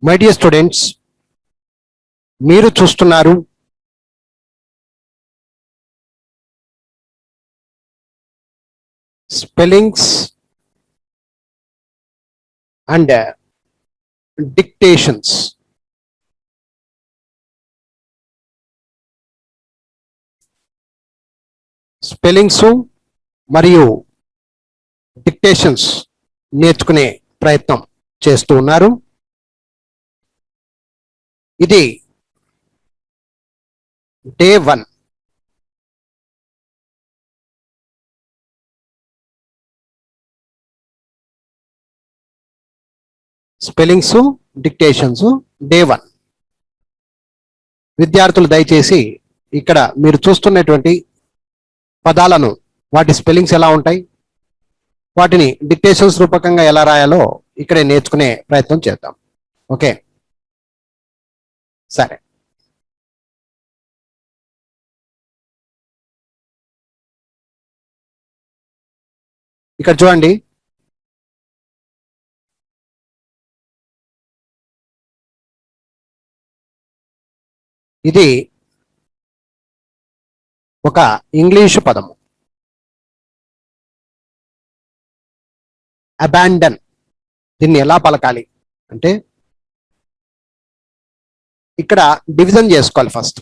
My dear students, మీరు చూస్తున్నారు spellings and dictations. Spellings మరియు డిక్టేషన్స్ నేర్చుకునే ప్రయత్నం చేస్తూ ఉన్నారు. ఇది డే 1. Spellings dictations day 1. విద్యార్థులు దయచేసి ఇక్కడ మీరు చూస్తున్నటువంటి పదాలను, వాటి స్పెల్లింగ్స్ ఎలా ఉంటాయి, వాటిని డిక్టేషన్స్ రూపకంగా ఎలా రాయాలో ఇక్కడే నేర్చుకునే ప్రయత్నం చేద్దాం. ఓకే, సరే. ఇక్కడ చూడండి, ఇది ఒక ఇంగ్లీషు పదము. అబాండన్. దీన్ని ఎలా పలకాలి అంటే ఇక్కడ డివిజన్ చేసుకోవాలి. ఫస్ట్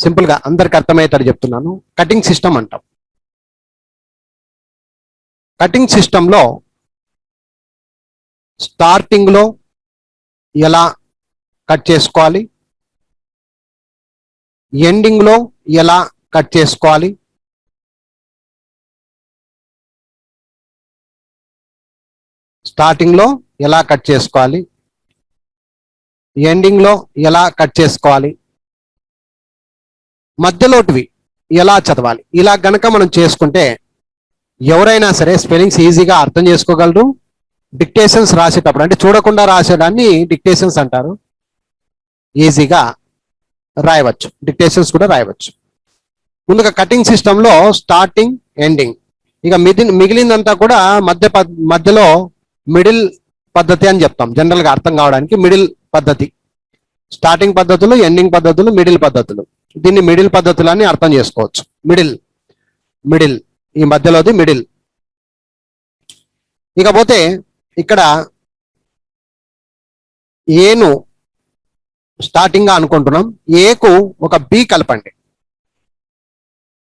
సింపుల్ గా అందరికి అర్థమయ్యేటట్టు చెప్తున్నాను. కటింగ్ సిస్టమ్ అంటాం. కటింగ్ సిస్టంలో స్టార్టింగ్ లో ఎలా కట్ చేసుకోవాలి, ఎండింగ్ లో ఎలా కట్ చేసుకోవాలి, స్టార్టింగ్ లో ఎలా కట్ చేసుకోవాలి, ఎండింగ్ లో ఎలా కట్ చేసుకోవాలి, మధ్యలోటివి ఎలా చదవాలి. ఇలా గనక మనం చేసుకుంటే ఎవరైనా సరే స్పెల్లింగ్స్ ఈజీగా అర్థం చేసుకోగలరు. డిక్టేషన్స్ రాసేటప్పుడు, అంటే చూడకుండా రాసేదాన్ని డిక్టేషన్స్ అంటారు, ఈజీగా రాయవచ్చు. డిక్టేషన్స్ కూడా రాయవచ్చు. ముందుగా కటింగ్ సిస్టంలో స్టార్టింగ్, ఎండింగ్, ఇక మిగిలిందంతా కూడా మధ్యలో మిడిల్ పద్ధతి అని చెప్తాం. జనరల్ గా అర్థం కావడానికి మిడిల్ పద్ధతి. స్టార్టింగ్ పద్ధతులు, ఎండింగ్ పద్ధతులు, మిడిల్ పద్ధతులు. దీన్ని మిడిల్ పద్ధతులు అని అర్థం చేసుకోవచ్చు. మిడిల్ ఈ మధ్యలోది మిడిల్. ఇకపోతే ఇక్కడ ఏను స్టార్టింగ్ గా అనుకుంటున్నాం. ఏకు ఒక బి కలపండి.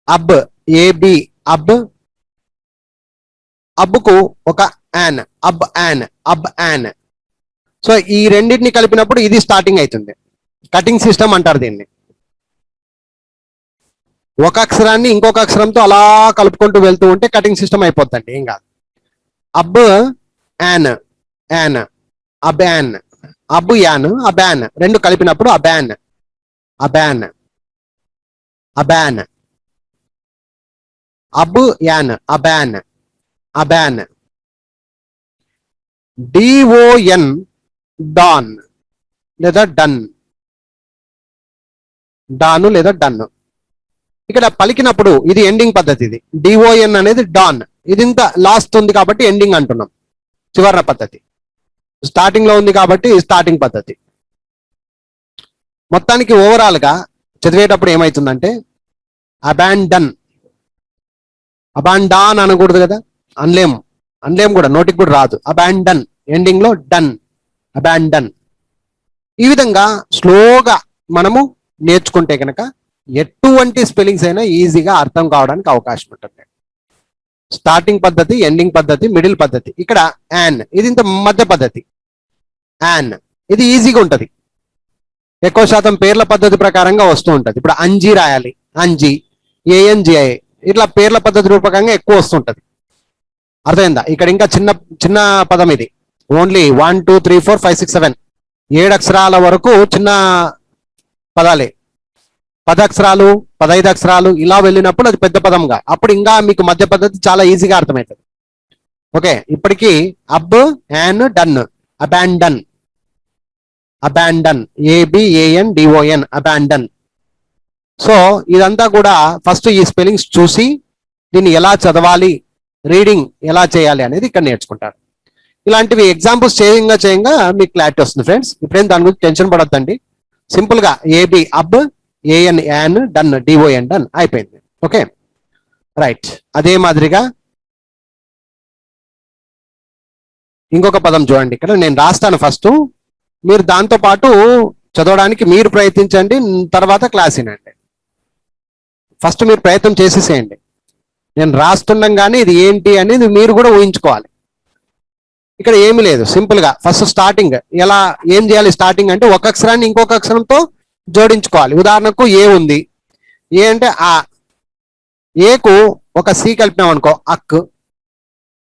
అబ్, ఏబి అబ్. అబ్కు ఒక యాన్, అబ్ యాన్, అబ్ యాన్. సో ఈ రెండింటిని కలిపినప్పుడు ఇది స్టార్టింగ్ అవుతుంది. కటింగ్ సిస్టమ్ అంటారు దీన్ని. ఒక అక్షరాన్ని ఇంకొక అక్షరంతో అలా కలుపుకుంటూ వెళ్తూ ఉంటే కటింగ్ సిస్టమ్ అయిపోద్దండి, ఏం కాదు. అబ్ యాన్, యాన్, అబ్ యాన్, అబ్ యాన్, అబాన్ రెండు కలిపినప్పుడు అబాన్, అబాన్, అబాన్. అబ్ యాన్, అబాన్, అబాన్. డిఓఎన్, డాన్ లేదా డన్, డాను లేదా డన్. ఇక్కడ పలికినప్పుడు ఇది ఎండింగ్ పద్ధతి. ఇది డిఓఎన్ అనేది డాన్. ఇది ఇంత లాస్ట్ ఉంది కాబట్టి ఎండింగ్ అంటున్నాం, చివరన పద్ధతి. స్టార్టింగ్ లో ఉంది కాబట్టి స్టార్టింగ్ పద్ధతి. మొత్తానికి ఓవరాల్ గా చదివేటప్పుడు ఏమవుతుందంటే అబాండన్, అబాండాన్ అనకూడదు కదా, అనలేం కూడా, నోటికి కూడా రాదు. అబాండన్, ఎండింగ్ లో డన్, అబాండన్. ఈ విధంగా స్లోగా మనము నేర్చుకుంటే కనుక ఎటువంటి స్పెల్లింగ్స్ అయినా ఈజీగా అర్థం కావడానికి అవకాశం ఉంటుంది. స్టార్టింగ్ పద్ధతి, ఎండింగ్ పద్ధతి, మిడిల్ పద్ధతి. ఇక్కడ యాన్, ఇది ఇంత మధ్య పద్ధతి. యాన్ ఇది ఈజీగా ఉంటది. ఎక్కువ శాతం పేర్ల పద్ధతి ప్రకారంగా వస్తూ ఉంటది. ఇప్పుడు అంజి రాయాలి, అంజి, ఏఎన్జిఐ, ఇట్లా పేర్ల పద్ధతి రూపకంగా ఎక్కువ వస్తుంటది. అర్థమైందా? ఇక్కడ ఇంకా చిన్న పదం ఇది. ఓన్లీ 1 2 3 4 5 6 7 7 అక్షరాల వరకు చిన్న పదాలే. 10 అక్షరాలు, 15 అక్షరాలు ఇలా వెళ్ళినప్పుడు అది పెద్ద పదంగా, అప్పుడు ఇంకా మీకు మధ్య పద్ధతి చాలా ఈజీగా అర్థమవుతుంది. ఓకే, ఇప్పటికీ ab, an, don, abandon, abandon, A B A N D O N, abandon. So ఇదంతా కూడా ఫస్ట్ ఈ స్పెల్లింగ్స్ చూసి దీన్ని ఎలా చదవాలి, రీడింగ్ ఎలా చేయాలి అనేది ఇక్కడ నేర్చుకుంటారు. ఇలాంటివి ఎగ్జాంపుల్స్ చేయంగా మీకు క్లారిటీ వస్తుంది ఫ్రెండ్స్. ఇప్పుడేం దాని గురించి టెన్షన్ పడొద్దండి. సింపుల్ గా A B ab, A N an, don D O N don అయిపోయింది. Okay right. అదే మాదిరిగా ఇంకొక పదం చూడండి. ఇక్కడ నేను రాస్తాను ఫస్ట్, మీరు దాంతో పాటు చదవడానికి మీరు ప్రయత్నించండి, తర్వాత క్లాస్ వినండి. ఫస్ట్ మీరు ప్రయత్నం చేసేసేయండి. నేను రాస్తుండగానే ఇది ఏంటి అనేది మీరు కూడా ఊహించుకోవాలి. ఇక్కడ ఏమీ లేదు, సింపుల్ గా ఫస్ట్ స్టార్టింగ్ ఎలా ఏం చేయాలి. స్టార్టింగ్ అంటే ఒక అక్షరాన్ని ఇంకొక అక్షరంతో జోడించుకోవాలి. ఉదాహరణకు ఏ ఉంది, ఏ అంటే ఆ, ఏకు ఒక సి కలిపినాం అనుకో అక్,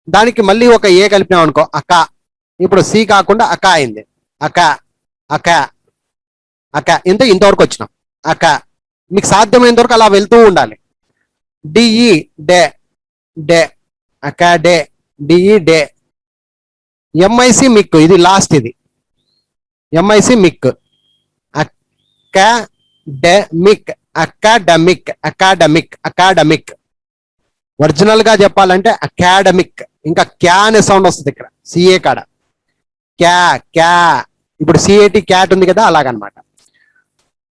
దానికి మళ్ళీ ఒక ఏ కలిపినాం అనుకో అక్క. ఇప్పుడు సి కాకుండా అక్క అయింది. అక్క అక్క అక్క ఇంతవరకు వచ్చినాం. అక్క మీకు సాధ్యమైనంత వరకు అలా వెళ్తూ ఉండాలి. డిఈ డే డే అక్క డే డిఈ డే. ఎంఐసి మిక్ ఇది లాస్ట్, ఇది ఎంఐసి మిక్. Academic academic academic academic. Original గా చెప్పాలంటే అకాడమిక్. ఇంకా క్యా అనే సౌండ్ వస్తుంది ఇక్కడ సిఏ కాడ. క్యా క్యా. ఇప్పుడు సిఏటి క్యాట్ ఉంది కదా, అలాగనమాట.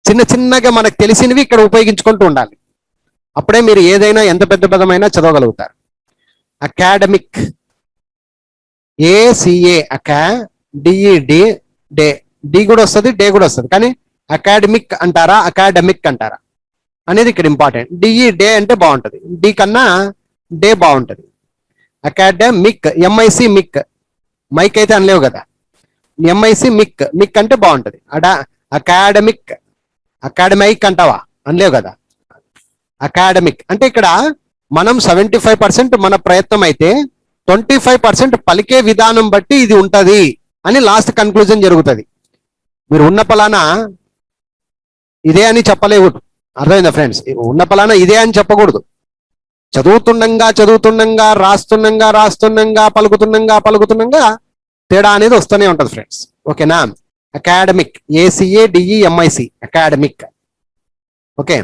చిన్న చిన్నగా మనకు తెలిసినవి ఇక్కడ ఉపయోగించుకుంటూ ఉండాలి. అప్పుడే మీరు ఏదైనా ఎంత పెద్ద పదమైనా చదవగలుగుతారు. అకాడమిక్ ఏసిఏ అకా, డిఈడి డే, డి కూడా వస్తుంది డే కూడా వస్తుంది, కానీ అకాడమిక్ అంటారా అకాడమిక్ అంటారా అనేది ఇక్కడ ఇంపార్టెంట్. డిఈ డే అంటే బాగుంటుంది, డి కన్నా డే బాగుంటుంది. అకాడమిక్ ఎంఐసి మిక్, మైక్ అయితే అనలేవు కదా, ఎంఐసి మిక్ మిక్ అంటే బాగుంటుంది. అకాడమిక్ అకాడమిక్ అంటావా అనలేవు కదా. అకాడమిక్ అంటే ఇక్కడ మనం 75% మన ప్రయత్నం అయితే 25% పలికే విధానం బట్టి ఇది ఉంటది అని లాస్ట్ కన్క్లూజన్ జరుగుతుంది. మీరు ఉన్న పలానా ఇదే అని చెప్పలేకూడదు. అర్థమైందా ఫ్రెండ్స్? ఉన్న పలానా ఇదే అని చెప్పకూడదు. చదువుతుండగా రాస్తుండగా పలుకుతుండగా తేడా అనేది వస్తూనే ఉంటుంది ఫ్రెండ్స్. ఓకేనా? Academic A C A D E M I C academic. Okay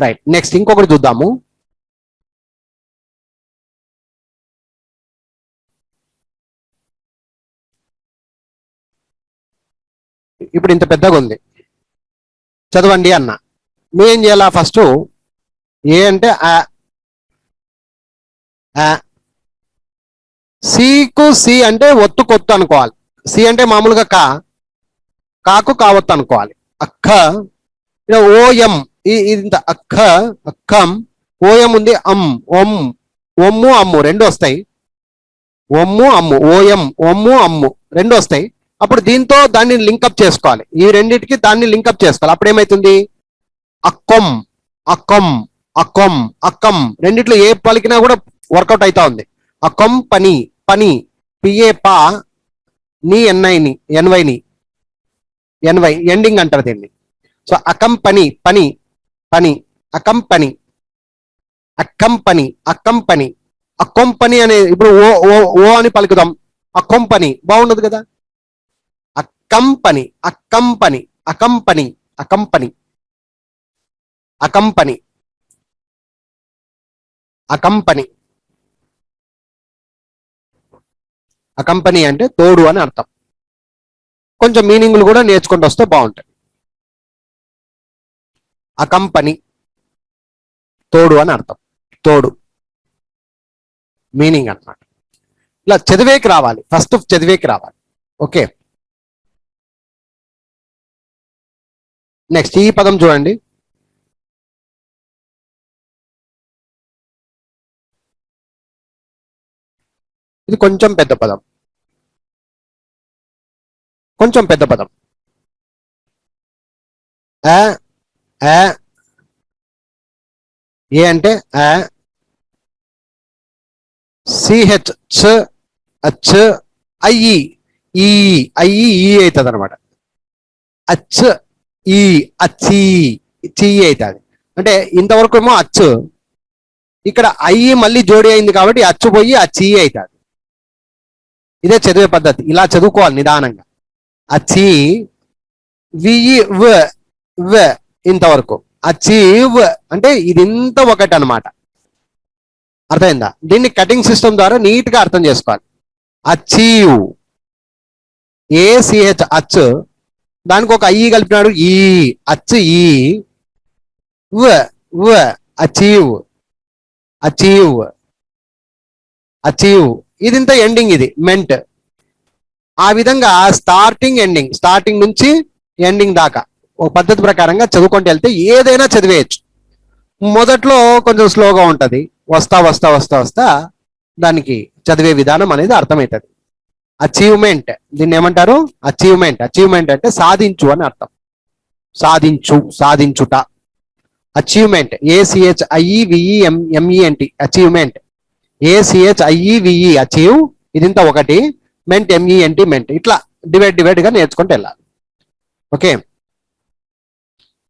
right. Next ఇంకొకటి చూద్దాము. ఇప్పుడు ఇంత పెద్దగా ఉంది, చదవండి అన్న. నువ్వేం చేయాలా? ఫస్ట్ ఏ అంటే సికు సి అంటే ఒత్తు కొత్తు అనుకోవాలి. సి అంటే మామూలుగా కాకు కావత్తు అనుకోవాలి. అక్క ఓఎం ఇంత అక్క అక్కం. ఓఎం ఉంది అమ్ ఒమ్ ఒమ్ము అమ్ము రెండు వస్తాయి. ఒమ్ము అమ్ము ఓఎం ఒమ్ము అమ్ము రెండు వస్తాయి. అప్పుడు దీంతో దాన్ని లింకప్ చేసుకోవాలి. ఈ రెండింటికి దాన్ని లింకప్ చేసుకోవాలి. అప్పుడు ఏమైతుంది? అక్కం అక్కం అక్కం అక్కం. రెండిట్లో ఏ పలికినా కూడా వర్కౌట్ అవుతా ఉంది. అక్కం పని పని పిఏ పా నీ ఎన్ఐని ఎన్వైని ఎన్వై ఎండింగ్ అంటారు దీన్ని. సో అకం పని పని పని అకం పని అక్కం పని అక్కం పని అక్కం పని అనే ఇప్పుడు ఓ ఓ ఓ అని పలుకుదాం. అక్కం పని బాగుండదు కదా. అక్కంపని అక్కంపని అకంపని అకంపని అకంపని అకంపని అకంపని అంటే తోడు అని అర్థం. కొంచెం మీనింగ్లు కూడా నేర్చుకుంటూ వస్తే బాగుంటుంది. అకంపని తోడు అని అర్థం. తోడు మీనింగ్ అన్నమాట. ఇలా చదివేకి రావాలి, ఫస్ట్ చదివేకి రావాలి. ఓకే నెక్స్ట్ ఈ పదం చూడండి. ఇది కొంచెం పెద్ద పదం, కొంచెం పెద్ద పదం. ఏ అంటే సిహెచ్ హెచ్ ఐఈ ఈ ఐఈ ఈ అవుతుంది అనమాట. అచ్ ఈ అచ్చి చీ అవుతుంది. అంటే ఇంతవరకు ఏమో అచ్చు, ఇక్కడ ఐఈ మళ్ళీ జోడి అయింది కాబట్టి అచ్చు పోయి అచ్చి అవుతుంది. ఇదే చదివే పద్ధతి. ఇలా చదువుకోవాలి నిదానంగా. అచ్చి విఈ వ ఇంతవరకు అచీవ్ అంటే ఇది ఇంత ఒకటి అనమాట. అర్థమైందా? దీన్ని కటింగ్ సిస్టమ్ ద్వారా నీట్ గా అర్థం చేసుకోవాలి. అచీవ్ ఏసిహెచ్ అచ్చు, దానికి ఒక ఐ కలిపినాడు ఈ అచ్చు ఈ అచీవ్ అచీవ్ అచీవ్ ఇది ఇంత ఎండింగ్, ఇది మెంట్. ఆ విధంగా స్టార్టింగ్ నుంచి ఎండింగ్ దాకా ఒక పద్ధతి ప్రకారంగా చదువుకుంటూ వెళ్తే ఏదైనా చదివేయచ్చు. మొదట్లో కొంచెం స్లోగా ఉంటది, వస్తా వస్తా వస్తా వస్తా దానికి చదివే విధానం అనేది అర్థమవుతుంది. అచీవ్మెంట్, దీన్ని ఏమంటారు? అచీవ్మెంట్. అచీవ్మెంట్ అంటే సాధించు అని అర్థం. సాధించుట. Achievement ACHIEVEMENT achievement. ACHIEVE achieve, ఇదింత ఒకటి, మెంట్ MENT మెంట్. ఇట్లా డివైడ్ గా నేర్చుకుంటూ వెళ్ళాలి. Okay,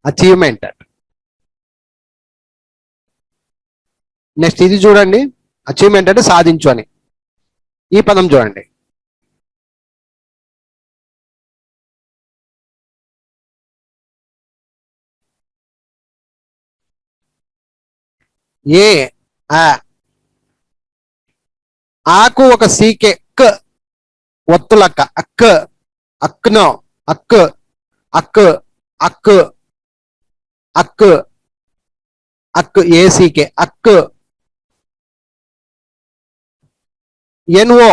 achievement. నెక్స్ట్ ఇది చూడండి, అచీవ్మెంట్ అంటే సాధించు అని. ఈ పదం చూడండి, ఆకు ఒక సీకే క్ ఒత్తులక్క అక్ అక్నో అక్ అక్ అక్ అక్ అక్ ఏసీకే అక్. ఎన్ఓ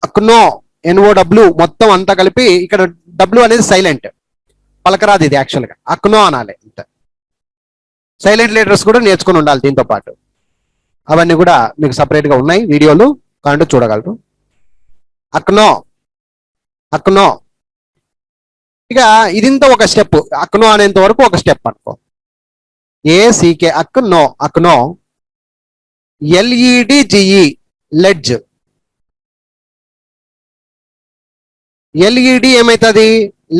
అక్నో NOW మొత్తం అంతా కలిపి, ఇక్కడ డబ్ల్యూ అనేది సైలెంట్, పలకరాదు ఇది యాక్చువల్గా, అక్నో అనాలి. ఇంత సైలెంట్ లెటర్స్ కూడా నేర్చుకుని ఉండాలి దీంతో పాటు. అవన్నీ కూడా మీకు సపరేట్ గా ఉన్నాయి వీడియోలు, కాంటూ చూడగలరు. అక్నో అక్నో. ఇక ఇదింత ఒక స్టెప్, అక్నో అనేంత వరకు ఒక స్టెప్ అనుకో. ఏసీకే అక్నో అక్నో. LEDGE ledge. LED ఏమైతుంది?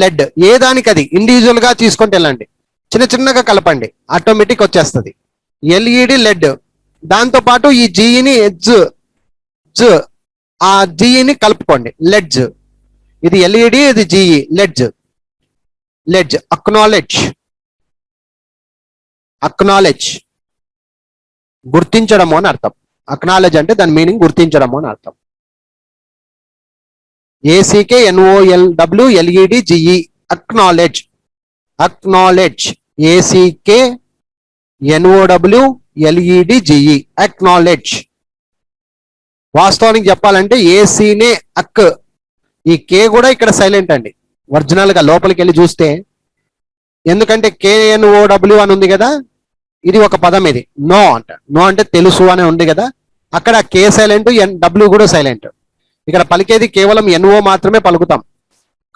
లెడ్. ఏ దానికి అది ఇండివిజువల్ గా తీసుకుంటూ వెళ్ళండి, చిన్నగా కలపండి, ఆటోమేటిక్ వచ్చేస్తుంది. LED LED. దాంతో పాటు ఈ జీని ఆ జీని కలుపుకోండి, లెడ్జ్. ఇది LED, ఇది GE, లెడ్జ్. లెడ్జ్. అక్నాలెడ్జ్ గుర్తించడము అని అర్థం. అక్నాలెడ్జ్ అంటే దాని మీనింగ్ గుర్తించడము అని అర్థం. ACK NOLW LEDGE acknowledge. Acknowledge. ACK NOW LEDGE acknowledge. వాస్తవానికి చెప్పాలంటే ఏసీనే అక్. ఈ కే కూడా ఇక్కడ సైలెంట్ అండి ఒరిజినల్ గా, లోపలికి వెళ్ళి చూస్తే. ఎందుకంటే KNOW అని ఉంది కదా, ఇది ఒక పదం. ఇది నో అంట. నో అంటే తెలుసు అని ఉంది కదా, అక్కడ కే సైలెంట్, W కూడా సైలెంట్. ఇక్కడ పలికేది కేవలం NO మాత్రమే పలుకుతాం.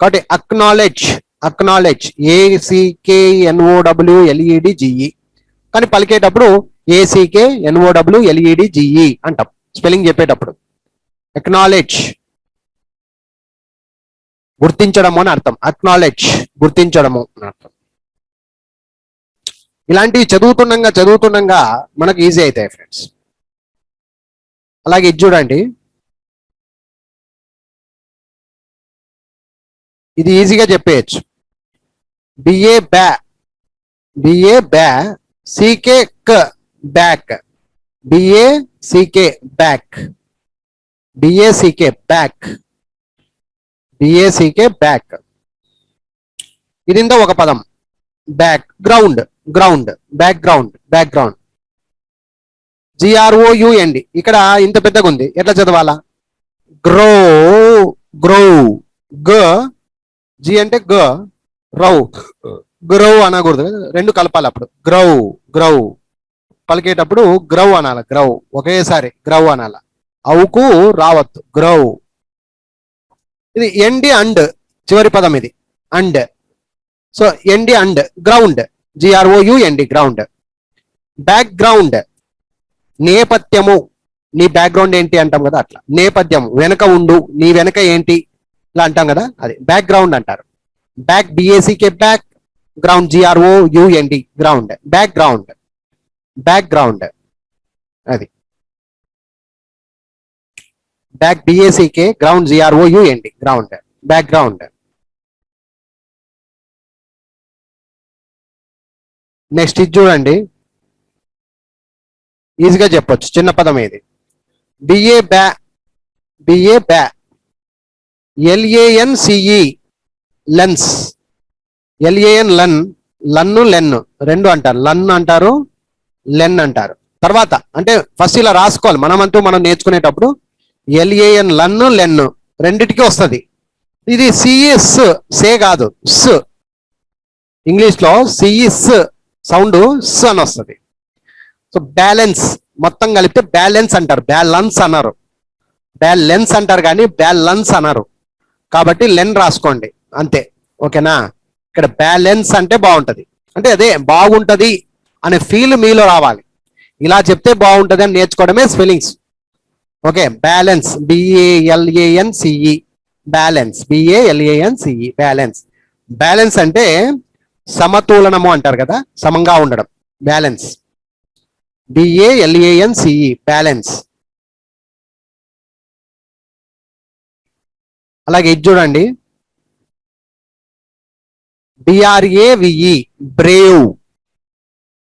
కాబట్టి acknowledge. Acknowledge. ACK NOW LEDGE. కానీ పలికేటప్పుడు ACK NOW LEDGE అంటాం స్పెల్లింగ్ చెప్పేటప్పుడు. అక్నాలెడ్జ్ గుర్తించడము అని అర్థం. అక్నాలెడ్జ్ గుర్తించడము అని అర్థం. ఇలాంటివి చదువుతుండగా మనకు ఈజీ అవుతాయి ఫ్రెండ్స్. అలాగే ఇది చూడండి, ఇది ఈజీగా చెప్పేయచ్చు. BA ba CK k back. BACK back. BACK back. BACK back. ఇదింత ఒక పదం. Back ground. బ్యాక్గ్రౌండ్. GROUND. ఇక్కడ ఇంత పెద్దగా ఉంది, ఎట్లా చదవాలా? గ్రో. గ. జి అంటే గ. గ్రౌ అనకూడదు, రెండు కలపాలి అప్పుడు. గ్రౌ. పలికేటప్పుడు గ్రౌ అనాల. గ్రౌ ఒకేసారి గ్రౌ అనాల, అవుకు రావద్దు. గ్రౌ. ఇది ఎండి అండ్ చివరి పదం ఇది, and. So N D and ground. GROUND ground. Background నేపథ్యము. నీ బ్యాక్గ్రౌండ్ ఏంటి అంటాం కదా, అట్లా. నేపథ్యం వెనక ఉండు, నీ వెనక ఏంటి ఇలా అంటాం కదా, అది బ్యాక్గ్రౌండ్ అంటారు. BACK back. Ground GROUND ground. Background అది. BACK ground GROUND ground. Background. Next ఇది చూడండి, ఈజీగా చెప్పొచ్చు, చిన్న పదం ఇది. BA బ్యా LANCE లెన్స్. LAN లన్, లన్ను లెన్ రెండు అంటారు. లన్ అంటారు, లెన్ అంటారు. తర్వాత అంటే ఫస్ట్ ఇలా రాసుకోవాలి మనమంటూ మనం నేర్చుకునేటప్పుడు. LAN లన్ను లెన్ రెండిటికి వస్తుంది. ఇది సిఎస్ సే కాదు, స్. ఇంగ్లీష్ లో సిఇస్ సౌండ్ స్ అని వస్తుంది. సో బ్యాలెన్స్ మొత్తం కలిపితే బ్యాలెన్స్ అంటారు, బ్యాలెన్స్ అన్నారు. బ్యాలెన్స్ అంటారు కానీ బ్యాలెన్స్ అన్నారు. కాబట్టి లెన్ రాసుకోండి అంతే, ఓకేనా. ఇక్కడ బ్యాలెన్స్ అంటే బాగుంటది, అంటే అదే బాగుంటది అనే ఫీల్ మీలో రావాలి. ఇలా చెప్తే బాగుంటది అని నేర్చుకోవడమే spellings. Okay, balance BALANCE, balance BALANCE, balance. Balance అంటే సమతులనము అంటారు కదా, సమంగా ఉండడం, బ్యాలెన్స్. BALANCE, balance. అలాగే ఇది చూడండి, BRAVE, బ్రేవ్.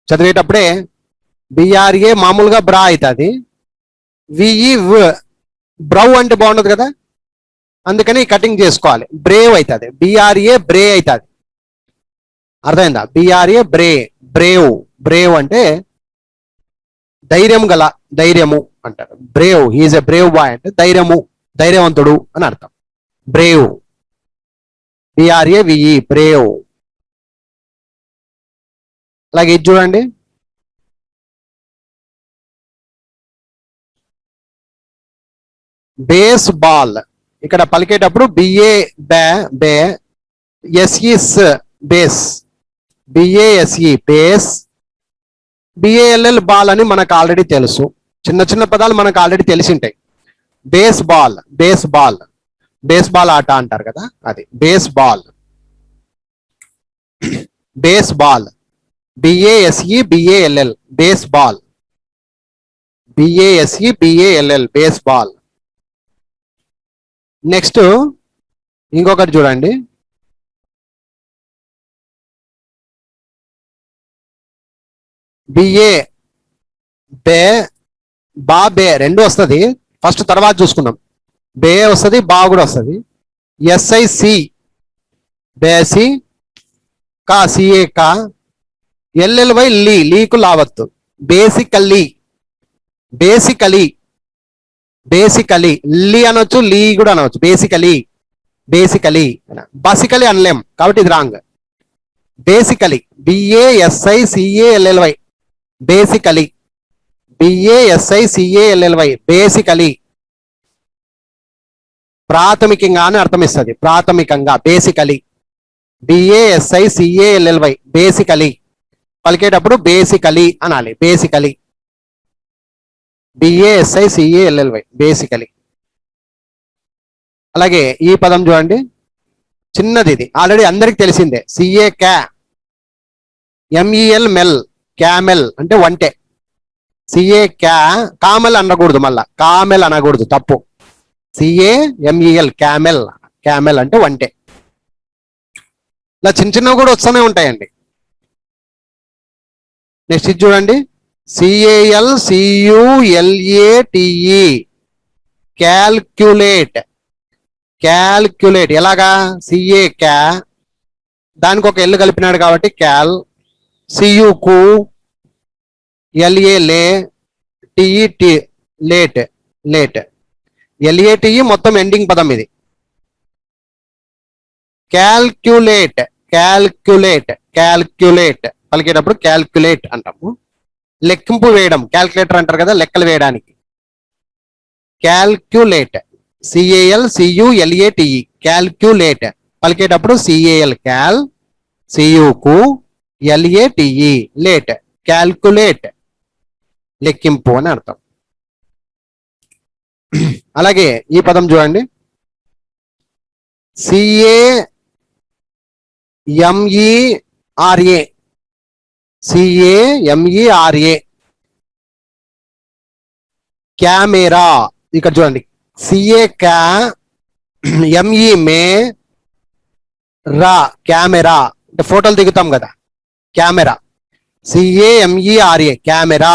చదివేటప్పుడే BRA మామూలుగా బ్రా అవుతుంది, VE బ్రౌ అంటే బాగుండదు కదా, అందుకని కటింగ్ చేసుకోవాలి. బ్రేవ్ అవుతుంది, BRA బ్రే అవుతుంది. అర్థమైందా? BRA బ్రే, Brave. బ్రేవ్ అంటే ధైర్యం గల, ధైర్యము అంటారు. Brave, he's a brave boy అంటే ధైర్యము, ధైర్యవంతుడు అని అర్థం. Brave, BRAVE, brave. అలాగే ఇది చూడండి, బేస్ బాల్. ఇక్కడ పలికేటప్పుడు BA బే, బే, SES base, BASE base, BALL ball అని మనకు ఆల్రెడీ తెలుసు. చిన్న చిన్న పదాలు మనకు ఆల్రెడీ తెలిసి ఉంటాయి. Base ball, base ball, base ball ఆట అంటారు కదా, అది base ball. Base ball, BASE BALL, base ball, BASE BALL, base ball. Next ఇంకొకటి చూడండి, BA బే, బా బే రెండు వస్తుంది. ఫస్ట్ తర్వాత చూసుకుందాం. బే వస్తుంది, బా కూడా వస్తుంది. SIC బేసి, కా CA కా, LLY లీ, లీకు లావత్తు. బేసికల్లీ, బేసికలీ, బేసికలీ లీ అనొచ్చు, లీ కూడా అనవచ్చు. Basically, basically. బసికలీ అనలేం కాబట్టి ఇది wrong. Basically, BASICALLY, basically, BASICALLY, basically. ప్రాథమికంగా అని అర్థం ఇస్తుంది, ప్రాథమికంగా, బేసికలీ. BASICALLY, basically. పలికేటప్పుడు బేసికలీ అనాలి, బేసికలీ. BASICALLY, basically. అలాగే ఈ పదం చూడండి, చిన్నది, ఇది ఆల్రెడీ అందరికి తెలిసిందే. CA క్యా, MEL మెల్, క్యామెల్ అంటే వంటే. CA క్యా, కామెల్ అనకూడదు, మళ్ళా కామెల్ అనకూడదు, తప్పు. CAMEL, క్యామెల్, క్యామెల్ అంటే వంటే. ఇలా చిన్న చిన్నవి కూడా వస్తూనే ఉంటాయండి. నెక్స్ట్ ఇది చూడండి, CALCULATE, క్యాల్క్యులేట్. క్యాల్క్యులేట్ ఎలాగా? CA క్యా, దానికి ఒక ఎల్లు కలిపినాడు కాబట్టి cal, CU cu, LA le, TE late, late. LATE మొత్తం ఎండింగ్ పదం ఇది. Calculate, calculate, calculate. పలికేటప్పుడు క్యాల్క్యులేట్ అంటాము. లెక్కింపు వేయడం, క్యాల్కులేటర్ అంటారు కదా, లెక్కలు వేయడానికి. Calculate, CALCULATE, calculate. పలికేటప్పుడు CAL cal, CU cu, LATE late, calculate, లెక్కింపు అని అర్థం. అలాగే ఈ పదం చూడండి, CAMERA, CAMERA, కెమెరా. ఇక్కడ చూడండి, CA క్యా, ME మే, రా, కెమెరా అంటే ఫోటోలు దిగుతాం కదా, camera. CAMERA, camera,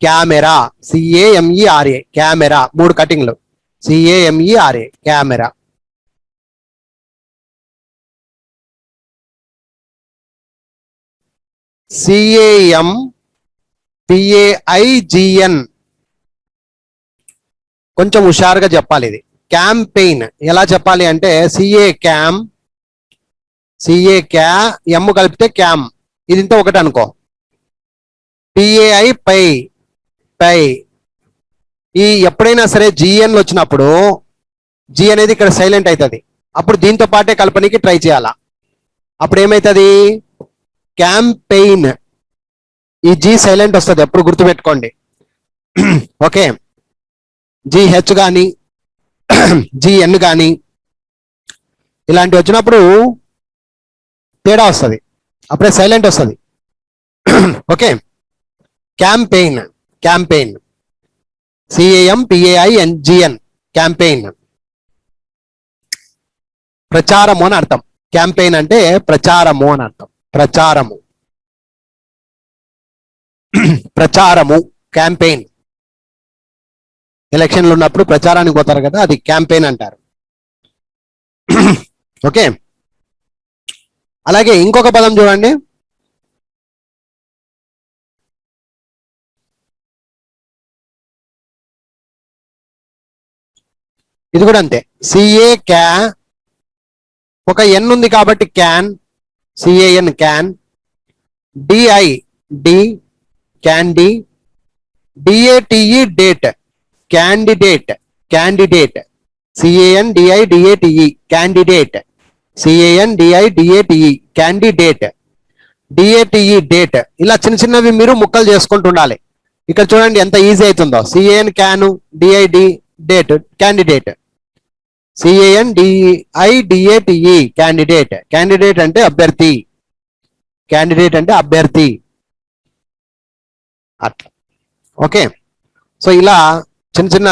camera, CAMERA, camera. 3 కటింగ్లు, CAMERA, camera. CAMPAIGN. కొంచెం హుషారుగా చెప్పాలి ఇది. క్యాంపెయిన్ ఎలా చెప్పాలి అంటే ఎమ్ కలిపితే క్యామ్, ఇది ఇంత ఒకటి అనుకో. PAI పై పై. ఈ ఎప్పుడైనా సరే GN వచ్చినప్పుడు జి అనేది ఇక్కడ సైలెంట్ అవుతుంది, అప్పుడు దీంతో పాటే కల్పనకి ట్రై చేయాలా. అప్పుడు ఏమవుతుంది? క్యాంపెయిన్. ఈ జి సైలెంట్ వస్తుంది, ఎప్పుడు గుర్తుపెట్టుకోండి. ఓకే, GH కానీ GN కానీ ఇలాంటివి వచ్చినప్పుడు తేడా వస్తుంది, అప్పుడే సైలెంట్ వస్తుంది. Okay, campaign. Campaign CAMPAIGN campaign. ప్రచారము అని అర్థం. క్యాంపెయిన్ అంటే ప్రచారము అని అర్థం. ప్రచారము, ప్రచారము, క్యాంపెయిన్. ఎలక్షన్లు ఉన్నప్పుడు ప్రచారానికి పోతారు కదా, అది క్యాంపెయిన్ అంటారు. ఓకే, అలాగే ఇంకొక పదం చూడండి. ఇది కూడా అంతే. CA ఒక N ఉంది కాబట్టి can, CAN can. DI candy. DATE date, candidate. Candidate CANDIDATE candidate. CANDIDATE candidate. DATE date. ఇలా చిన్న చిన్నవి మీరు ముక్కలు చేసుకుంటూ ఉండాలి. ఇక్కడ చూడండి ఎంత ఈజీ అవుతుందో. CAN can, DID date, candidate. CANDIDATE candidate. Candidate అంటే అభ్యర్థి. క్యాండిడేట్ అంటే అభ్యర్థి అట్లా. ఓకే, సో ఇలా చిన్న చిన్న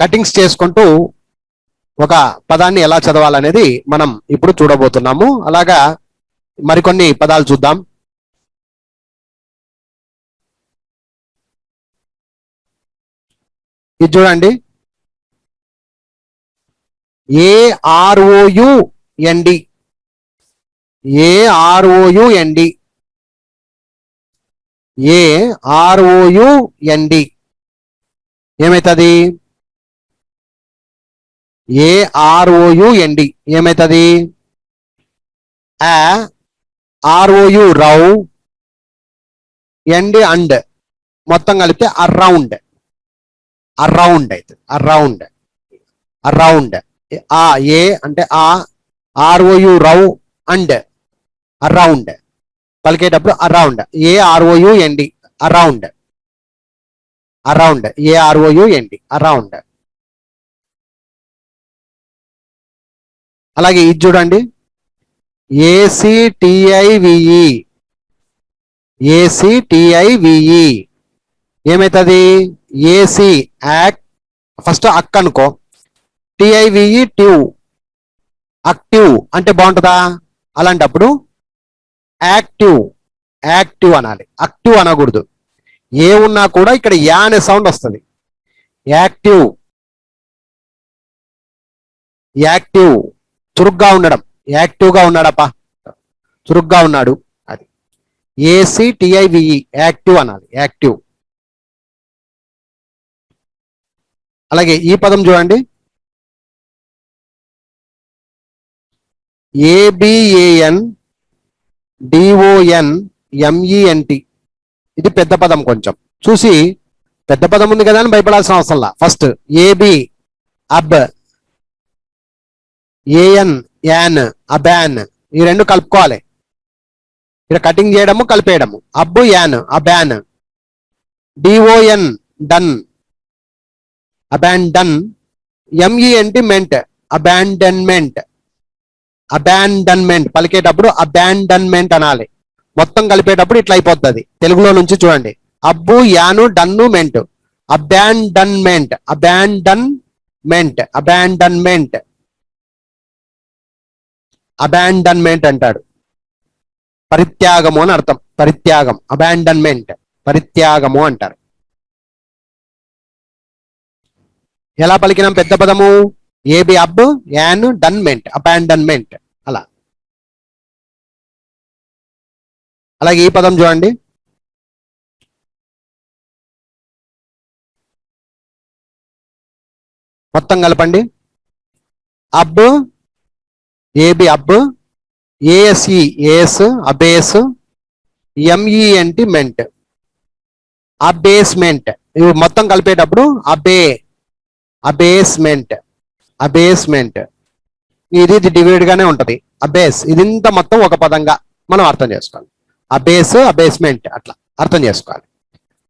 కటింగ్స్ చేసుకుంటూ ఒక పదాన్ని ఎలా చదవాలనేది మనం ఇప్పుడు చూడబోతున్నాము. అలాగా మరికొన్ని పదాలు చూద్దాం. ఇది చూడండి, AROUND. AROUND. AROUND ఏమైతుంది? AROUND ఏమైతుంది? ROU రౌ, ఎండ్ అండ్ మొత్తం కలిపితే అరౌండ్. అరౌండ్ అయితే అరౌండ్. అరౌండ్. ఏ అంటే ROU రౌ అండ్ అరౌండ్ పలికేటప్పుడు around. AROUND around. Around. AROUND around. అలాగే ఇది చూడండి, ACTIVE. ACTIVE ఏమైతుంది? AC యాక్, ఫస్ట్ అక్ అనుకో. TIVE ట్యూ, యాక్టివ్ అంటే బాగుంటుందా? అలాంటప్పుడు యాక్టివ్. యాక్టివ్ అనాలి, యాక్టివ్ అనకూడదు. ఏ ఉన్నా కూడా ఇక్కడ యా అనే సౌండ్ వస్తుంది. యాక్టివ్. యాక్టివ్ చురుగ్గా ఉండడం. యాక్టివ్గా ఉన్నాడప్పా, చురుగ్గా ఉన్నాడు, అది. ACTIVE యాక్టివ్ అనాలి, యాక్టివ్. అలాగే ఈ పదం చూడండి, ABANDONMENT. ఇది పెద్ద పదం. కొంచెం చూసి పెద్ద పదం ఉంది కదా అని భయపడాల్సిన అవసరంలా. First AB ab, AN an, aban, ఈ రెండు కలుపుకోవాలి. ఇక్కడ కటింగ్ చేయడము, కలిపేయడము. Ab an, aban. DON don, abandon. MENT ment, abandonment. Abandonment పలికేటప్పుడు అబాండన్మెంట్ అనాలి. మొత్తం కలిపేటప్పుడు ఇట్లా అయిపోతుంది. తెలుగులో నుంచి చూడండి, ab an don ment, abandonment. Abandonment. Abandonment. Abandonment అంటాడు. పరిత్యాగము అని అర్థం. పరిత్యాగం. అబాండన్మెంట్ పరిత్యాగము అంటారు. ఎలా పలికినాం పెద్ద పదము? ఏబి అబ్, యాన్ డన్మెంట్, అబాండన్మెంట్. అలా అలాగే ఈ పదం చూడండి, మొత్తం కలపండి. అబ్, ఏబి అబ్, ఏఎస్ఈ ఏఎస్ అబేస్, ఎంఈఎన్టి మెంట్, అబేస్మెంట్. ఇవి మొత్తం కలిపేటప్పుడు అబేస్మెంట్, అబేస్మెంట్. ఇది డివైడ్ గానే ఉంటది. అబేస్ ఇది ఇంత మొత్తం ఒక పదంగా మనం అర్థం చేసుకోవాలి. అబేస్ అబేస్మెంట్ అట్లా అర్థం చేసుకోవాలి.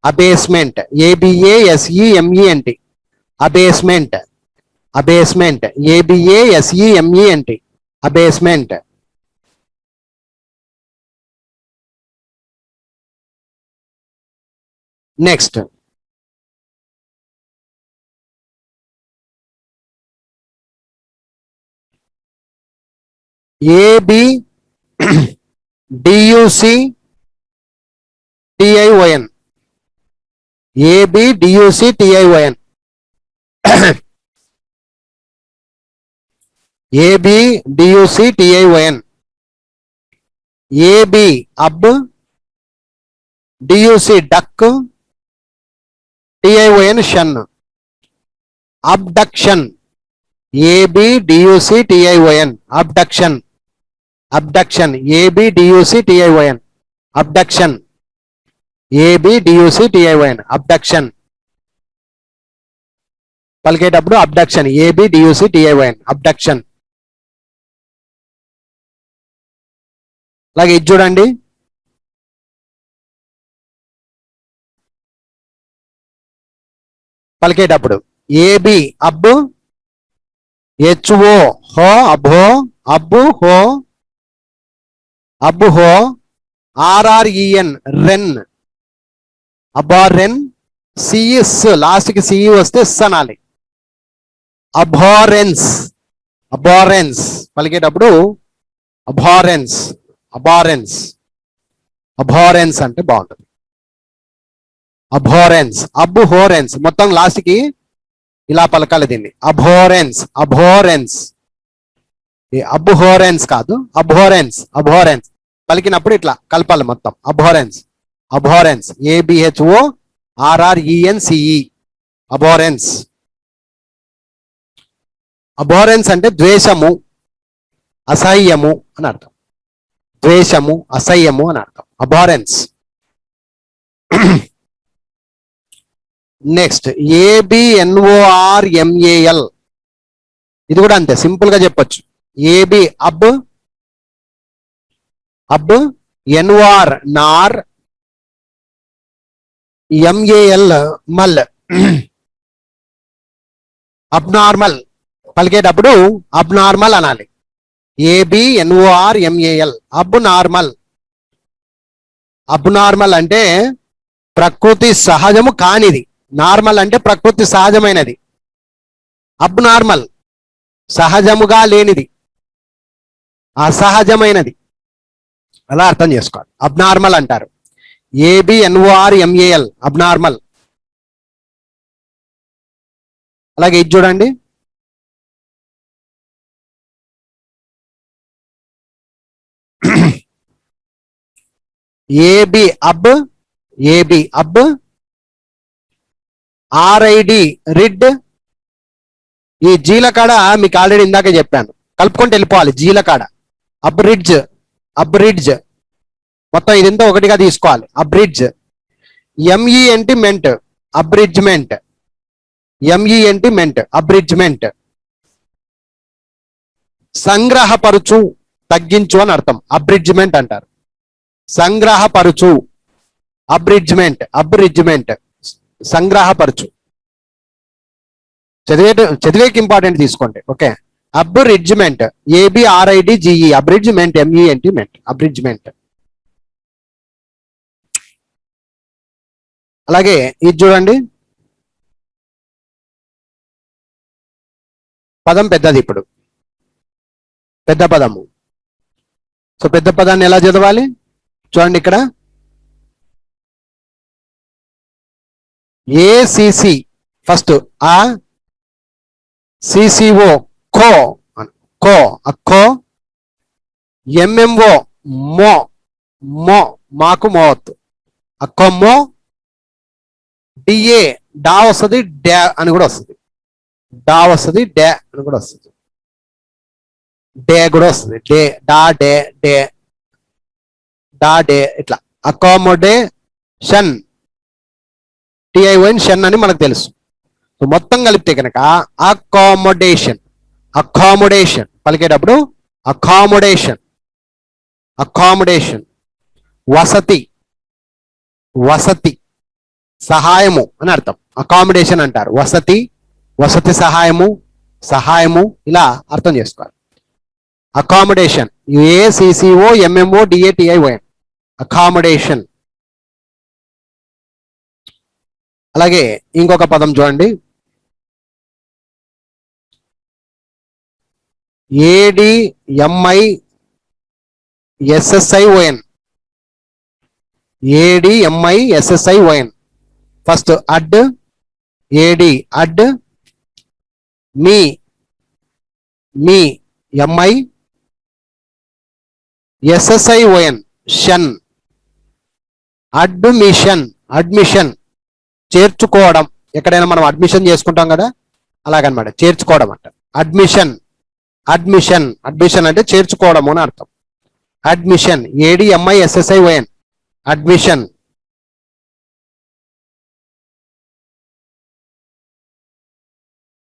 అబేస్మెంట్, ఏబిఏఎస్ఈఎంఈఎన్టి, అబేస్మెంట్, అబేస్మెంట్, ఏబిఏఎస్ఈఎంఈఎన్టి, అబేస్మెంట్. Next AB డియుసి TION, AB డియుసి TION, AB డియుసి TION, AB అబ్, డియుసి duck, TION షన్, abduction, AB డియుసి TION, abduction, abduction, AB డియుసి TION, abduction, AB డియుసి TION, abduction. పలికేటప్పుడు abduction, AB డియుసి TION, abduction. అలాగే ఇది చూడండి, పలికేటప్పుడు ఏబి అబ్, హెచ్ఓ హో అభో, అబ్బు హో, అబ్బు హో, ఆర్ఆర్ఈఎన్ రెన్, అబారెన్, సిఎస్ లాస్ట్ కి సిఈ వస్తే స్ అనాలి. అబారెన్స్, అబారెన్స్ పలికేటప్పుడు అబారెన్స్, అబారెన్స్, అబారెన్స్ అంటే బాగుంటుంది. అబోరెన్స్, అబ్బు హోరెన్స్, మొత్తం లాస్ట్ కి ఇలా పలకాలి దీన్ని. అబోరెన్స్, అబోరెన్స్, అబ్బు హోరెన్స్ కాదు, అబోరెన్స్, అబోరెన్స్ పలికినప్పుడు ఇట్లా కలపాలి మొత్తం. అబోరెన్స్, అబోరెన్స్, ఏబిహెచ్ఓ ఆర్ఆర్ఈఎన్సిఈ, అబోరెన్స్. అబోరెన్స్ అంటే ద్వేషము, అసహ్యము అని అర్థం. ద్వేషము, అసహ్యము అని అర్థం. అబోరెన్స్. నెక్స్ట్ ఏబిఎన్ఓఆర్ఎంఏఎల్, ఇది కూడా అంతే సింపుల్ గా చెప్పొచ్చు. ఏబి అబ్, అబ్, ఎన్ఓఆర్ నార్, ఎంఏఎల్ మల్, అబ్నార్మల్ పలికేటప్పుడు అబ్నార్మల్ అనాలి. ఏబిఎన్ఓఆర్ఎంఏఎల్, అబ్ నార్మల్. అబ్నార్మల్ అంటే ప్రకృతి సహజము కానిది, నార్మల్ అంటే ప్రకృతి సహజమైనది. అబ్నార్మల్ సహజముగా లేనిది, అసహజమైనది, అలా అర్థం చేసుకోవాలి. అబ్నార్మల్ అంటారు. ఏబిఎన్ఓఆర్ఎంఏఎల్, అబ్నార్మల్. అలాగే ఇది చూడండి, ఏబి అబ్, ఏబి అబ్, ఆర్ఐడి రిడ్. ఈ జీలకాడ మీకు ఆల్రెడీ ఇందాకే చెప్పాను, కలుపుకుంటూ వెళ్ళిపోవాలి. జీలకాడ అబ్రిడ్జ్, అబ్రిడ్జ్ మొత్తం ఇదంతా ఒకటిగా తీసుకోవాలి. అబ్రిడ్జ్, ఎంఈఎన్టి మెంట్, అబ్రిడ్జ్మెంట్, ఎంఈఎన్టి మెంట్, అబ్రిడ్జ్మెంట్. సంగ్రహపరుచు, తగ్గించు అని అర్థం. అబ్రిడ్జ్మెంట్ అంటారు. సంగ్రహపరుచు, అబ్రిడ్జ్మెంట్, అబ్రిడ్జ్మెంట్, సంగ్రహపరచు. చదివేకి ఇంపార్టెంట్ తీసుకోండి. Okay, అబ్రిడ్జ్మెంట్, ఏబిఆర్ఐడిజిఈ, అబ్రిడ్జ్మెంట్, MENT meant, అబ్రిడ్జ్మెంట్. అలాగే ఇది చూడండి, పదం పెద్దది. ఇప్పుడు పెద్ద పదము. సో పెద్ద పదాన్ని ఎలా చదవాలి చూడండి. ఇక్కడ ఏసిసి ఫస్ట్, ఆ సిసిఓ కో, కో అక్కో, ఎంఎంఓ మో, మో, మాకు మోవత్తు. అక్కమ్మో, డిఏ, డా వస్తుంది, డా అని కూడా వస్తుంది. డా వస్తుంది, డా అని కూడా వస్తుంది. డే కూడా వస్తుంది. డే, డా, డే, డే, డా, డే, ఇట్లా. అకామోడేషన్, టిఐఓఎన్ షన్ అని మనకు తెలుసు. సో మొత్తం కలిపితే కనుక అకామోడేషన్. అకామోడేషన్ పలికేటప్పుడు అకామోడేషన్, అకామోడేషన్. వసతి, వసతి, సహాయము అని అర్థం. అకామిడేషన్ అంటారు. వసతి, వసతి సహాయము, సహాయము, ఇలా అర్థం చేసుకోవాలి. Accommodation, ఏసిసిఓ ఎంఎంఓ డిఏటిఐఓఎన్, accommodation. అలాగే ఇంకొక పదం చూడండి, ఏడిఎంఐ ఎస్ఎస్ఐఓఎన్. ఏడిఎంఐ ఎస్ఎస్ఐఓఎన్. ఫస్ట్ అడ్, ఏడి అడ్, మీ, మీ ఎంఐ, ఎస్ఎస్ఐఓఎన్ షన్, అడ్మిషన్, అడ్మిషన్ చేర్చుకోవడం. ఎక్కడైనా మనం అడ్మిషన్ చేసుకుంటాం కదా, అలాగనమాట, చేర్చుకోవడం అంట. అడ్మిషన్, అడ్మిషన్, అడ్మిషన్ అంటే చేర్చుకోవడం అని అర్థం. Admission, A D M I S S I O N, admission.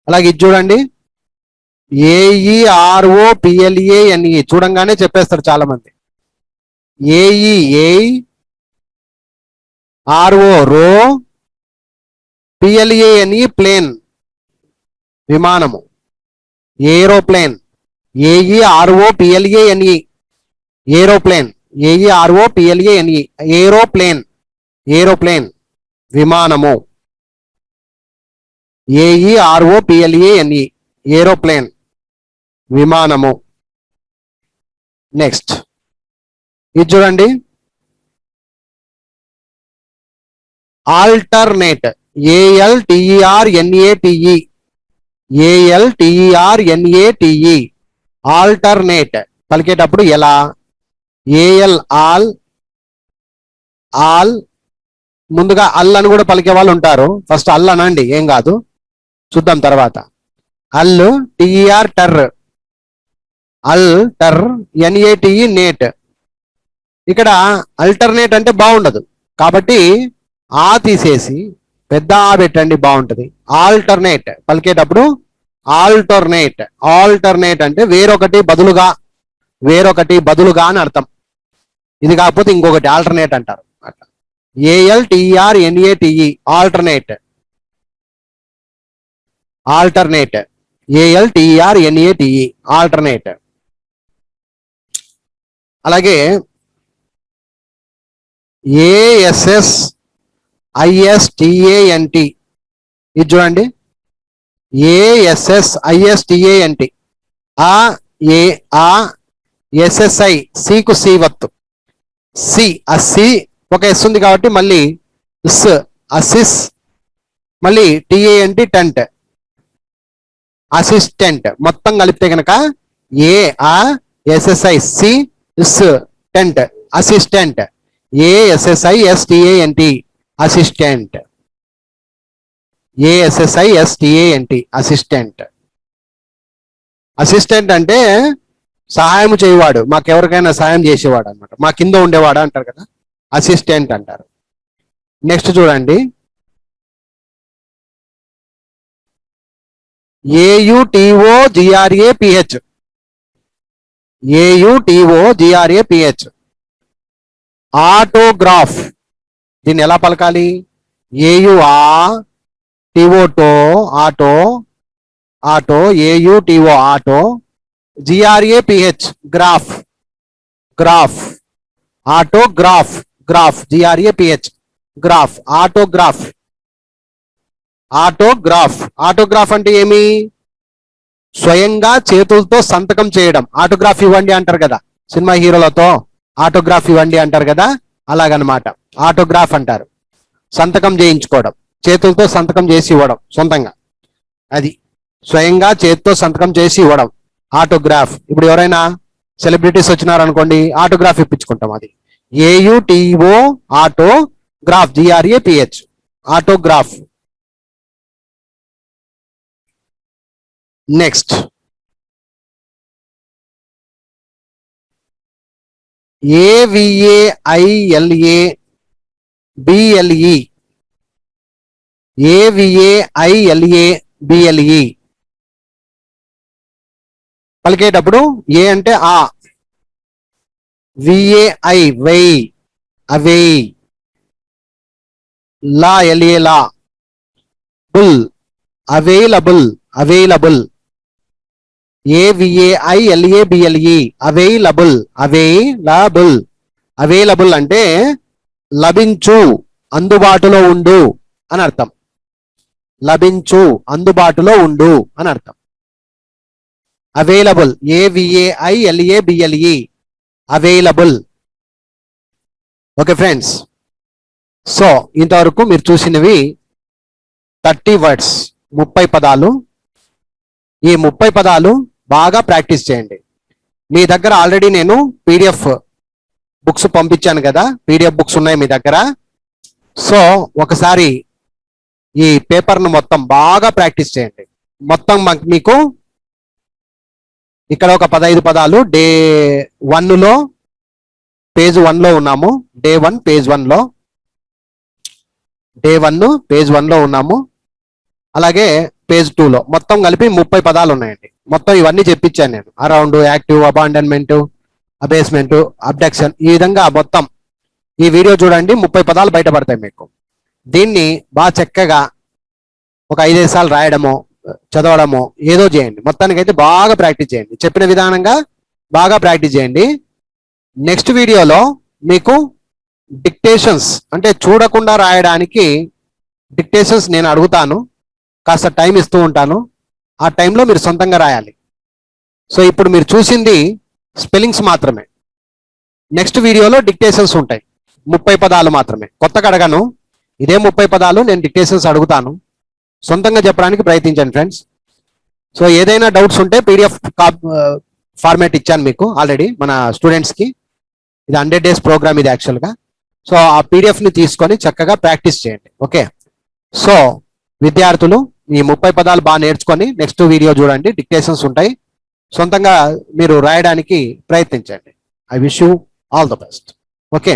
అలాగే ఇది చూడండి, ఏఈఆర్ఓ పిఎల్ఏఎన్ఈ చూడంగానే చెప్పేస్తారు చాలా మంది. ఏఈఏ, ఆర్ఓ రో, పిఎల్ఏఎన్ఈ ప్లేన్, విమానము, aeroplane. A E R O P L A N E aeroplane, A E R O P L A N E aeroplane, aeroplane విమానము. ఏఈఆర్ఓ పిఎల్ఏఎన్ఈ ఏరోప్లేన్ విమానము. నెక్స్ట్ ఇది చూడండి, ఆల్టర్నేట్, ఏఎల్టిఈఆర్ఎన్ఏటిఈ, ఏఎల్టిఈఆర్ఎన్ఏటిఈ ఆల్టర్నేట్ పలికేటప్పుడు ఎలా? ఏఎల్ ఆల్, ఆల్ ముందుగా అల్ అని కూడా పలికే వాళ్ళు ఉంటారు. ఫస్ట్ అల్ అనండి, ఏం కాదు, చూద్దాం తర్వాత. అల్, టిఈఆర్ టర్, అల్ టర్, ఎన్ఏటిఈ నేట్. ఇక్కడ అల్టర్నేట్ అంటే బాగుండదు కాబట్టి ఆ తీసేసి పెద్ద ఆ పెట్టండి, బాగుంటది. ఆల్టర్నేట్ పలికేటప్పుడు ఆల్టర్నేట్, ఆల్టర్నేట్ అంటే వేరొకటి బదులుగా, వేరొకటి బదులుగా అని అర్థం. ఇది కాకపోతే ఇంకొకటి ఆల్టర్నేట్ అంటారు అట్లా. ఏఎల్టిఆర్ఎన్ఏటిఈ ఆల్టర్నేట్, ఆల్టర్నేట్, ఏఎల్టిఆర్ఎన్ఏటిఈ ఆల్టర్నేట్. అలాగే ఏఎస్ఎస్ ఐఎస్టిఏఎన్టి, ఇది చూడండి, ఏఎస్ఎస్ ఐఎస్టిఏఎన్టి. ఆ ఏ ఆ ఎస్ఎస్ఐ, సికు సి వత్తు, సి, ఆ సి ఒక ఎస్ ఉంది కాబట్టి మళ్ళీ ఇస్, అసిస్, మళ్ళీ టిఏఎన్టి టెంట్, అసిస్టెంట్. మొత్తం కలిపితే కనుక ఏ ఆ ఎస్ఎస్ఐ సి ఇస్ టెంట్, assistant. ASSI STANT assistant, ASSI STANT assistant. Assistant అంటే సహాయం చేయవాడు, మాకెవరికైనా సహాయం చేసేవాడు అనమాట, మా కింద ఉండేవాడు అంటారు కదా, అసిస్టెంట్ అంటారు. నెక్స్ట్ చూడండి, AUTO GRA PH, AUTO GRA PH autograph. దీన్ని ఎలా పలకాలి? ఏయుఆ టిఓటో auto, auto, AUTO auto, GRA PH graph, graph, autograph, graph, GRA PH graph, autograph, autograph. Autograph అంటే ఏమి? స్వయంగా చేతులతో సంతకం చేయడం. ఆటోగ్రాఫ్ ఇవ్వండి అంటారు కదా సినిమా హీరోలతో, ఆటోగ్రాఫ్ ఇవ్వండి అంటారు కదా, అలాగనమాట ఆటోగ్రాఫ్ అంటారు. సంతకం చేయించుకోవడం, చేతులతో సంతకం చేసి ఇవ్వడం సొంతంగా, అది స్వయంగా చేతితో సంతకం చేసి ఇవ్వడం ఆటోగ్రాఫ్. ఇప్పుడు ఎవరైనా సెలబ్రిటీస్ వచ్చినారనుకోండి, ఆటోగ్రాఫ్ ఇప్పించుకుంటాం, అది AUTO autograph, GRAPH, autograph. Next AVAILABLE, AVAILABLE పలికేటప్పుడు ఏ అంటే ఆ, VAI వై, అవే, లా LA లా, బుల్ available, available, AVAILABLE available, available. Available అంటే లభించు, అందుబాటులో ఉండు అని అర్థం. లభించు, అందుబాటులో ఉండు అని అర్థం. Available, AVAILABLE available. Okay friends, so ఇంతవరకు మీరు చూసినవి 30 వర్డ్స్, 30 పదాలు. ఈ 30 పదాలు బాగా ప్రాక్టీస్ చేయండి. మీ దగ్గర ఆల్రెడీ నేను PDF బుక్స్ పంపించాను కదా, PDF బుక్స్ ఉన్నాయి మీ దగ్గర. సో ఒకసారి ఈ పేపర్ను మొత్తం బాగా ప్రాక్టీస్ చేయండి. మొత్తం మీకు ఇక్కడ ఒక 15 పదాలు డే 1లో, పేజ్ 1లో ఉన్నాము. డే 1 పేజ్ 1లో, డే 1 పేజ్ 1లో ఉన్నాము. అలాగే పేజ్ 2లో మొత్తం కలిపి 30 పదాలు ఉన్నాయండి. మొత్తం ఇవన్నీ చెప్పించాను నేను. అరౌండ్, యాక్టివ్, అబాండన్మెంట్, అబేస్మెంట్, అబ్డక్షన్, ఈ విధంగా మొత్తం ఈ వీడియో చూడండి. 30 పదాలు బయటపడతాయి మీకు. దీన్ని బాగా చక్కగా ఒక 5 సార్లు రాయడము, చదవడము ఏదో చేయండి. మొత్తానికైతే బాగా ప్రాక్టీస్ చేయండి. చెప్పిన విధానంగా బాగా ప్రాక్టీస్ చేయండి. నెక్స్ట్ వీడియోలో మీకు డిక్టేషన్స్, అంటే చూడకుండా రాయడానికి డిక్టేషన్స్ నేను అడుగుతాను, కాస్త టైం ఇస్తూ ఉంటాను. ఆ టైంలో మీరు సొంతంగా రాయాలి. సో ఇప్పుడు మీరు చూసింది స్పెల్లింగ్స్ మాత్రమే. నెక్స్ట్ వీడియోలో డిక్టేషన్స్ ఉంటాయి, 30 పదాలు మాత్రమే. కొత్తగా అడగను, ఇదే 30 పదాలు నేను డిక్టేషన్స్ అడుగుతాను. సొంతంగా చెప్పడానికి ప్రయత్నించండి ఫ్రెండ్స్. సో ఏదైనా డౌట్స్ ఉంటే PDF ఫార్మాట్ ఇచ్చాను మీకు ఆల్రెడీ మన స్టూడెంట్స్కి. ఇది 100 days ప్రోగ్రామ్ ఇది యాక్చువల్గా. సో ఆ PDFని తీసుకొని చక్కగా ప్రాక్టీస్ చేయండి. ఓకే, సో విద్యార్థులు ఈ 30 పదాలు బాగా నేర్చుకొని నెక్స్ట్ వీడియో చూడండి. డిక్టేషన్స్ ఉంటాయి, సొంతంగా మీరు రాయడానికి ప్రయత్నించండి. I wish you all the best. Okay.